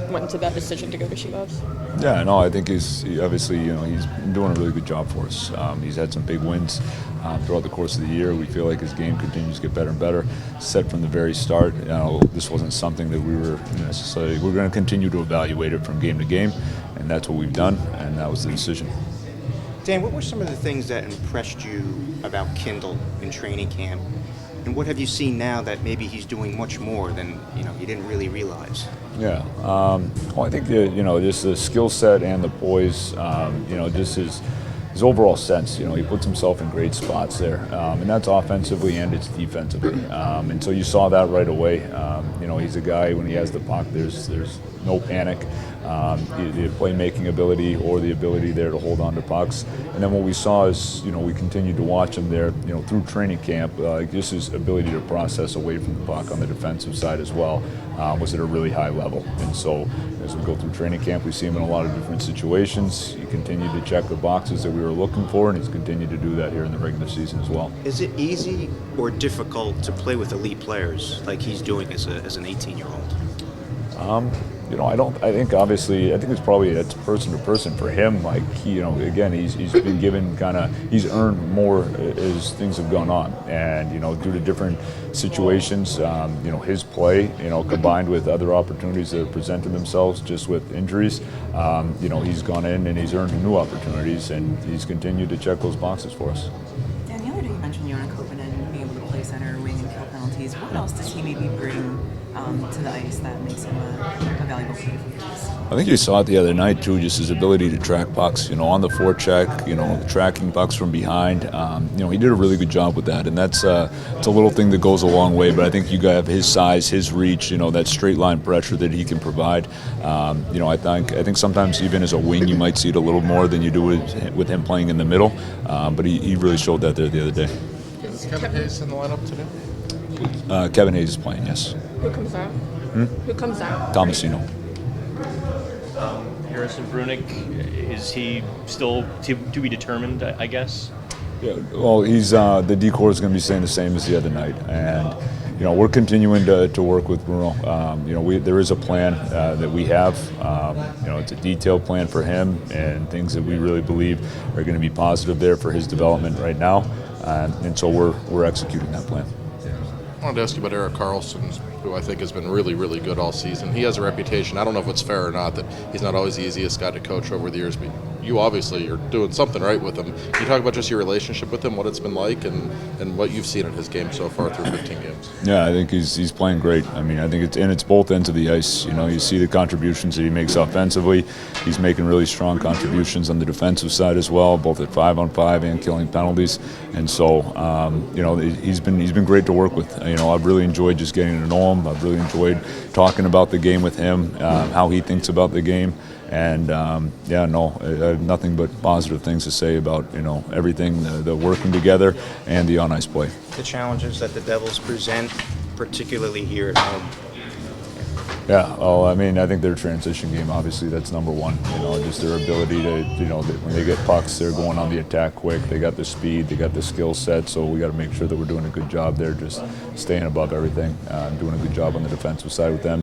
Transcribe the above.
went to that decision to go to She-Loves? Yeah, no, I think he's obviously, he's doing a really good job for us. He's had some big wins throughout the course of the year. We feel like his game continues to get better and better. Set from the very start, this wasn't something that we were necessarily. We're going to continue to evaluate it from game to game, and that's what we've done, and that was the decision. Dan, what were some of the things that impressed you about Kindle in training camp? And what have you seen now that maybe he's doing much more than you didn't really realize? Yeah, well, I think just the skill set and the poise, just his overall sense. He puts himself in great spots there, and that's offensively and it's defensively. And so you saw that right away. He's a guy when he has the puck. There's no panic. The playmaking ability or the ability there to hold on to pucks. And then what we saw is, we continued to watch him there, through training camp. Just his ability to process away from the puck on the defensive side as well was at a really high level. And so as we go through training camp, we see him in a lot of different situations. He continued to check the boxes that we were looking for, and he's continued to do that here in the regular season as well. Is it easy or difficult to play with elite players like he's doing as an 18-year-old? I think obviously, it's probably it's person to person for him. Like again, he's been given he's earned more as things have gone on, and due to different situations, his play, combined with other opportunities that have presented themselves just with injuries, he's gone in and he's earned new opportunities, and he's continued to check those boxes for us. Dan, the other day you mentioned Joona Koppanen being able to play center, wing, and kill penalties. What else does he maybe bring to the ice that makes him a valuable player for the team? I think you saw it the other night too, just his ability to track pucks, on the forecheck, tracking pucks from behind. He did a really good job with that, and it's a little thing that goes a long way. But I think you have his size, his reach, that straight line pressure that he can provide. I think sometimes even as a wing, you might see it a little more than you do with him playing in the middle. But he really showed that there the other day. Is Kevin Hayes in the lineup today? Kevin Hayes is playing, yes. Who comes out? Who comes out? Tomasino. Harrison Brunick, is he still to be determined, I guess? Yeah, well, he's the D-corps is going to be saying the same as the other night, and we're continuing to work with Bruno. There is a plan that we have. It's a detailed plan for him and things that we really believe are going to be positive there for his development right now, and so we're executing that plan. I wanted to ask you about Erik Karlsson, who I think has been really, really good all season. He has a reputation, I don't know if it's fair or not, that he's not always the easiest guy to coach over the years, but you obviously are doing something right with him. Can you talk about just your relationship with him, what it's been like, and what you've seen in his game so far through 15 games? Yeah, I think he's playing great. I think it's both ends of the ice. You see the contributions that he makes offensively. He's making really strong contributions on the defensive side as well, both at 5-on-5 and killing penalties. And so, he's been great to work with. I've really enjoyed just getting to know him. I've really enjoyed talking about the game with him, how he thinks about the game. And I have nothing but positive things to say about everything, the working together and the on-ice play. The challenges that the Devils present, particularly here at home. Yeah, well, I think their transition game, obviously, that's number one. Just their ability to, when they get pucks, they're going on the attack quick. They got the speed, they got the skill set. So we got to make sure that we're doing a good job there, just staying above everything, doing a good job on the defensive side with them.